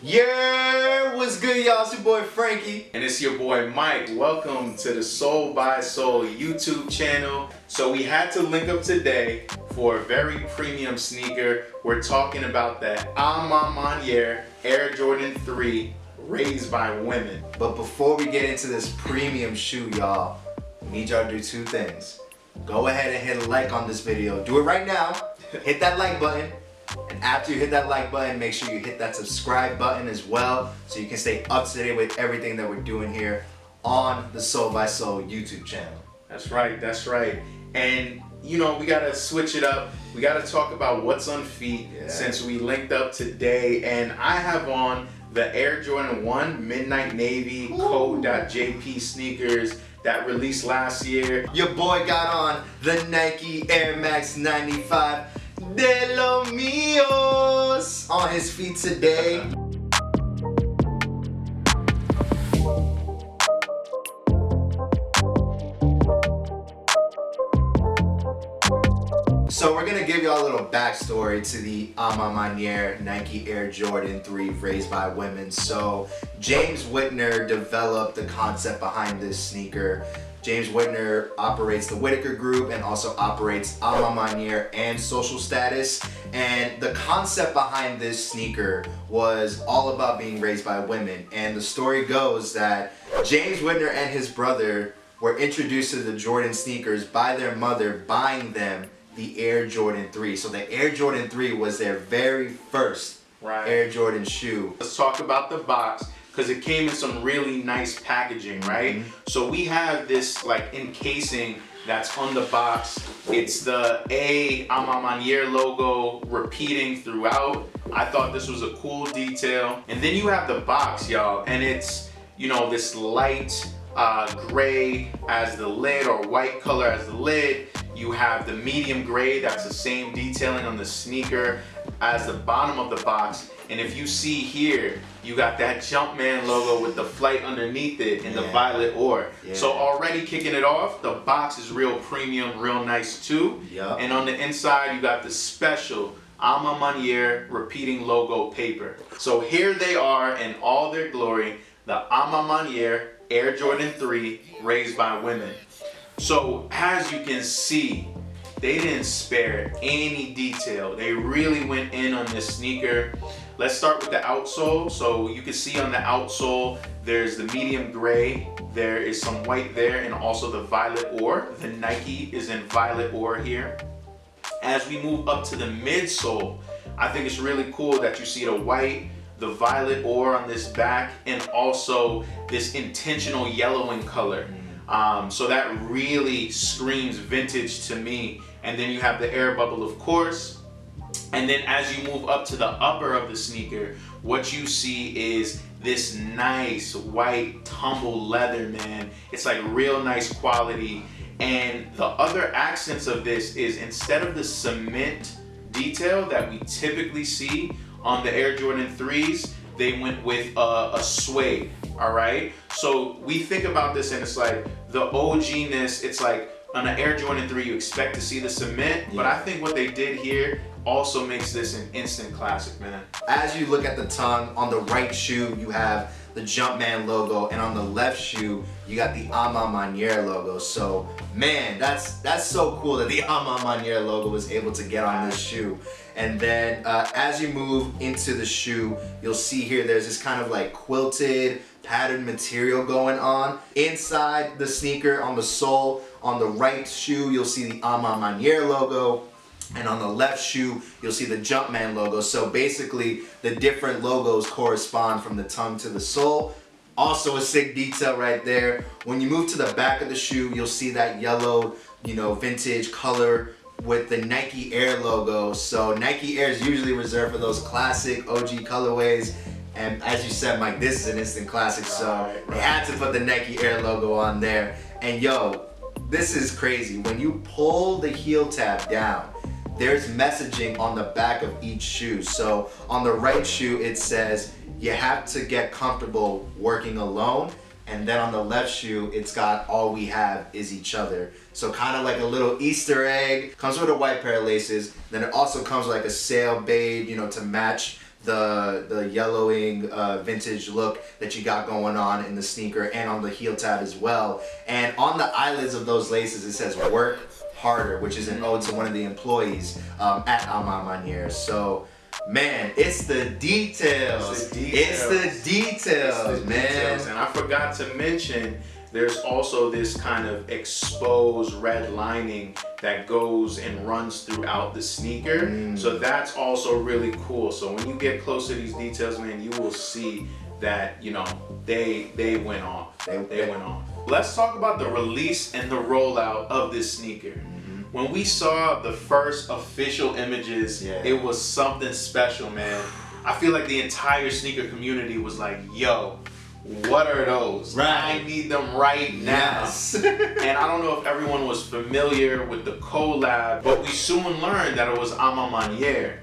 Yeah, what's good, y'all? It's your boy Frankie. And it's your boy Mike. Welcome to the Soul by Soul YouTube channel. So we had to link up today for a very premium sneaker. We're talking about that Maniere Air Jordan 3 raised by women. But before we get into this premium shoe, y'all, we need y'all to do two things. Go ahead and hit a like on this video. Do it right now. Hit that like button. And after you hit that like button, make sure you hit that subscribe button as well so you can stay up to date with everything that we're doing here on the Soul by Soul YouTube channel. That's right, that's right. And you know, we gotta switch it up. We gotta talk about what's on feet since we linked up today. And I have on the Air Jordan 1 Midnight Navy Code.jp sneakers that released last year. Your boy got on the Nike Air Max 95 de los míos on his feet today. So we're gonna give y'all a little backstory to the Maniere Nike Air Jordan 3 raised by women. So James Whitner developed the concept behind this sneaker. James Whitner operates the Whitaker Group and also operates Maniere and Social Status. And the concept behind this sneaker was all about being raised by women. And the story goes that James Whitner and his brother were introduced to the Jordan sneakers by their mother buying them the Air Jordan 3. So the Air Jordan 3 was their very first Air Jordan shoe. Let's talk about the box, because it came in some really nice packaging, right? So we have this like encasing that's on the box. It's the Maniere logo repeating throughout. I thought this was a cool detail. And then you have the box, y'all, and it's, you know, this light gray as the lid, or white color as the lid. You have the medium gray, that's the same detailing on the sneaker as the bottom of the box. And if you see here, you got that Jumpman logo with the flight underneath it in the violet ore. So already kicking it off, the box is real premium, real nice too. And on the inside, you got the special Maniere repeating logo paper. So here they are in all their glory, the Maniere Air Jordan 3 raised by women. So as you can see, they didn't spare any detail. They really went in on this sneaker. Let's start with the outsole. So you can see on the outsole, there's the medium gray, there is some white there, and also the violet ore. The Nike is in violet ore here. As we move up to the midsole, I think it's really cool that you see the white, the violet ore on this back, and also this intentional yellowing color. So that really screams vintage to me. And then you have the air bubble, of course. And then as you move up to the upper of the sneaker, what you see is this nice white tumble leather, man. It's like real nice quality. And the other accents of this is, instead of the cement detail that we typically see on the Air Jordan 3s, they went with a suede, all right? So we think about this and it's like the OG-ness, it's like on an Air Jordan 3 you expect to see the cement, but I think what they did here also makes this an instant classic, man. As you look at the tongue, on the right shoe you have the Jumpman logo, and on the left shoe you got the Maniere logo. So man, that's so cool that the Maniere logo was able to get on this shoe. And then as you move into the shoe, you'll see here there's this kind of like quilted patterned material going on inside the sneaker. On the sole, on the right shoe, you'll see the Maniere logo, and on the left shoe, you'll see the Jumpman logo. So basically, the different logos correspond from the tongue to the sole. Also a sick detail right there. When you move to the back of the shoe, you'll see that yellow, you know, vintage color with the Nike Air logo. So Nike Air is usually reserved for those classic OG colorways. And as you said, Mike, this is an instant classic, so they had to put the Nike Air logo on there. And yo, this is crazy. When you pull the heel tab down, there's messaging on the back of each shoe. So on the right shoe, it says, you have to get comfortable working alone. And then on the left shoe, it's got all we have is each other. So kind of like a little Easter egg. Comes with a white pair of laces. Then it also comes with like a sail beige, you know, to match the yellowing vintage look that you got going on in the sneaker and on the heel tab as well. And on the eyelids of those laces, it says "Work Harder," which is an ode to one of the employees at Maniere. So, man, it's the details. It's the details, man. And I forgot to mention, there's also this kind of exposed red lining that goes and runs throughout the sneaker. So that's also really cool. So when you get close to these details, man, you will see that, you know, they went off. They went off. Let's talk about the release and the rollout of this sneaker. When we saw the first official images, it was something special, man. I feel like the entire sneaker community was like, yo, what are those? Right. I need them right now. Yes. And I don't know if everyone was familiar with the collab, but we soon learned that it was Maniere.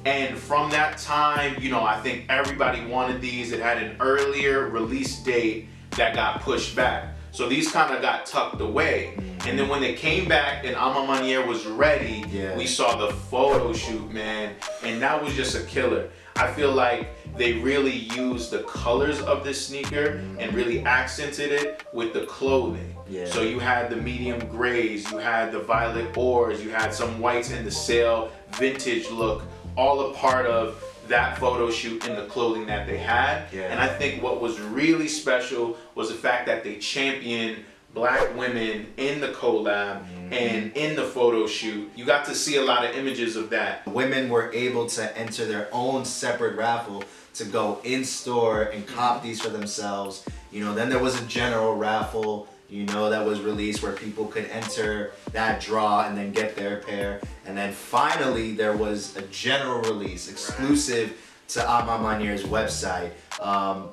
And from that time, you know, I think everybody wanted these. It had an earlier release date that got pushed back. So these kind of got tucked away. And then when they came back and Maniere was ready, we saw the photo shoot, man. And that was just a killer. I feel like they really used the colors of this sneaker and really accented it with the clothing. So you had the medium grays, you had the violet ores, you had some whites in the sail vintage look, all a part of that photo shoot in the clothing that they had. And I think what was really special was the fact that they championed Black women in the collab and in the photo shoot. You got to see a lot of images of that. Women were able to enter their own separate raffle to go in store and cop these for themselves. You know, then there was a general raffle, you know, that was released where people could enter that draw and then get their pair. And then finally there was a general release exclusive to Maniere's website.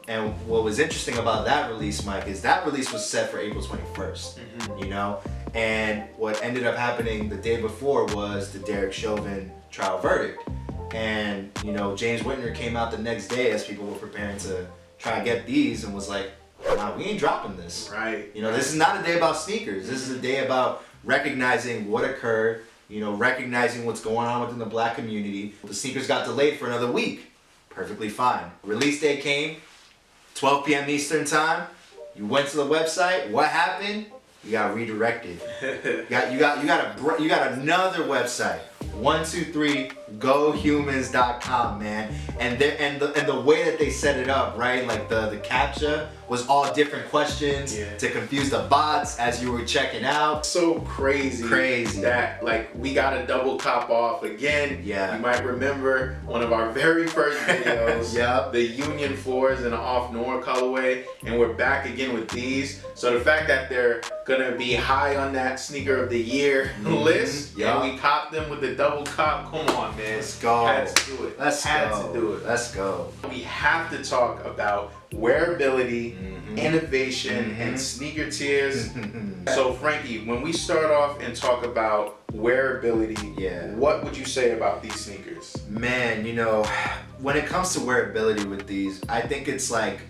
And what was interesting about that release, Mike, is that release was set for April 21st, you know? And what ended up happening the day before was the Derek Chauvin trial verdict. And, you know, James Whitner came out the next day as people were preparing to try and get these and was like, nah, we ain't dropping this. You know, this is not a day about sneakers. This is a day about recognizing what occurred, you know, recognizing what's going on within the Black community. The sneakers got delayed for another week. Perfectly fine. Release day came, 12 p.m. Eastern time. You went to the website. What happened? You got redirected. You got another website. 123gohumans.com, man. And the way that they set it up, right? Like the captcha was all different questions to confuse the bots as you were checking out. So crazy that like we got a double cop off again. You might remember one of our very first videos, the Union 4s in an off noir colorway, and we're back again with these. So the fact that they're gonna be high on that sneaker of the year list, and we copped them with the double cop, come on, man. Let's go. Had to do it. Let's go. We have to talk about wearability, innovation, and sneaker tiers. So Frankie, when we start off and talk about wearability, what would you say about these sneakers? Man, you know, when it comes to wearability with these, I think it's like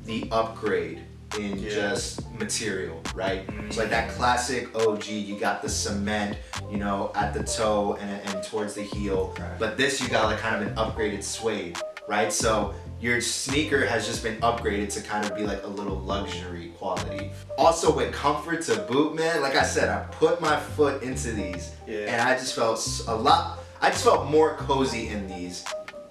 the upgrade in just material, right? So like that classic OG, you got the cement, you know, at the toe and towards the heel, but this you got like kind of an upgraded suede, right? So your sneaker has just been upgraded to kind of be like a little luxury quality. Also with comfort to boot, man, like I said, I put my foot into these and I just felt I just felt more cozy in these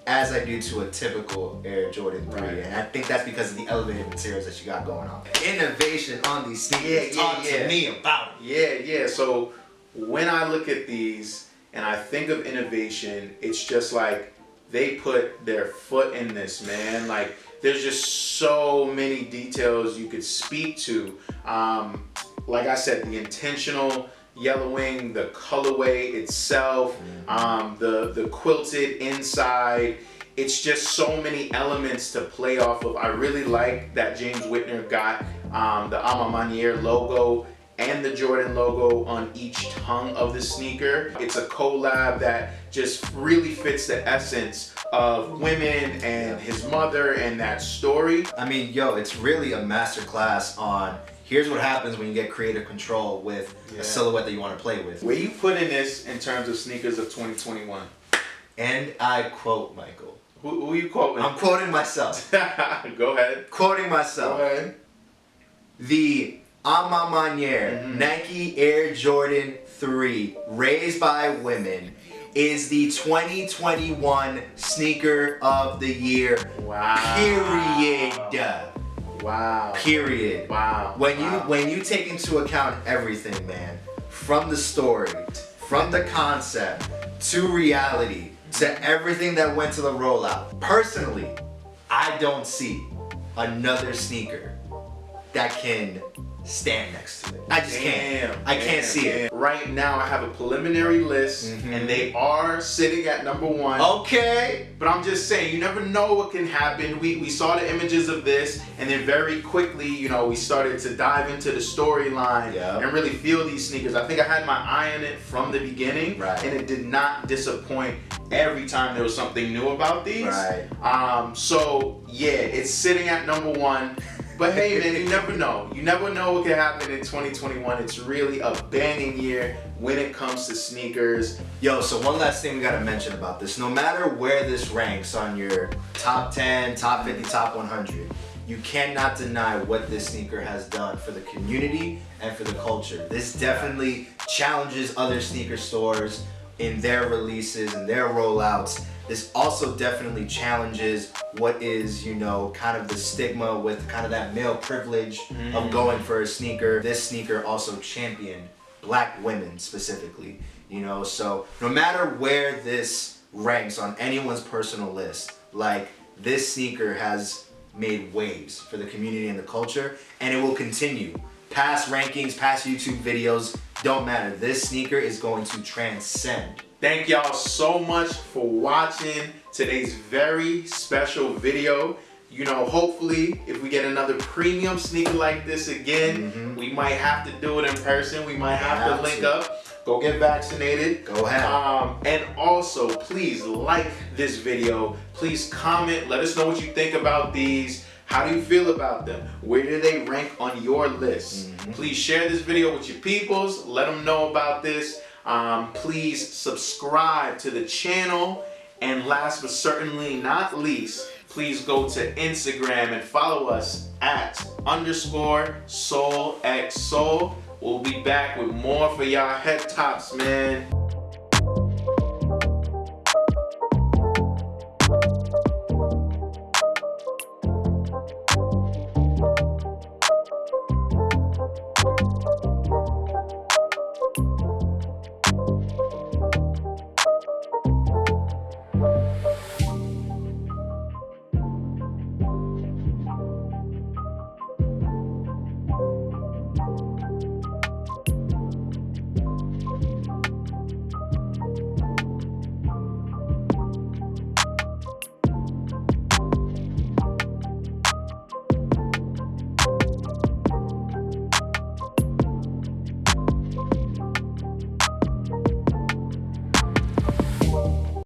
as I do to a typical Air Jordan 3. And I think that's because of the elevated materials that you got going on. Innovation on these sneakers. Talk to me about it. So when I look at these and I think of innovation, it's just like they put their foot in this, man. Like there's just so many details you could speak to. Like I said, the intentional yellowing, the colorway itself, the quilted inside. It's just so many elements to play off of. I really like that James Whitner got the Maniere logo and the Jordan logo on each tongue of the sneaker. It's a collab that just really fits the essence of women and his mother and that story. I mean, yo, it's really a masterclass on here's what happens when you get creative control with a silhouette that you want to play with. Where you put in this in terms of sneakers of 2021? And I quote, Michael, Who are you quoting? I'm quoting myself. Go ahead. Quoting myself. Go ahead. The Maniere Nike Air Jordan 3 raised by women is the 2021 sneaker of the year. Wow. Period. Wow. Period. Wow. When you take into account everything, man, from the story, from the concept to reality, to everything that went to the rollout. Personally, I don't see another sneaker that can stand next to it. I just can't. I can't see it. Right now, I have a preliminary list, and they are sitting at number 1. Okay. But I'm just saying, you never know what can happen. We saw the images of this, and then very quickly, you know, we started to dive into the storyline and really feel these sneakers. I think I had my eye on it from the beginning, and it did not disappoint every time there was something new about these. So yeah, it's sitting at number 1. But hey man, you never know. You never know what can happen in 2021. It's really a banging year when it comes to sneakers. Yo, so one last thing we gotta mention about this. No matter where this ranks on your top 10, top 50, top 100, you cannot deny what this sneaker has done for the community and for the culture. This definitely challenges other sneaker stores in their releases and their rollouts. This also definitely challenges what is, you know, kind of the stigma with kind of that male privilege of going for a sneaker. This sneaker also championed black women specifically, you know, so no matter where this ranks on anyone's personal list, like this sneaker has made waves for the community and the culture, and it will continue. Past rankings, past YouTube videos, don't matter. This sneaker is going to transcend. Thank y'all so much for watching today's very special video. You know, hopefully if we get another premium sneaker like this again, we might have to do it in person. We might have to link up. Go get vaccinated. Go ahead. And also, please like this video. Please comment. Let us know what you think about these. How do you feel about them? Where do they rank on your list? Please share this video with your peoples. Let them know about this. Please subscribe to the channel. And last but certainly not least, please go to Instagram and follow us at _SoulXSoul. We'll be back with more for y'all head tops, man.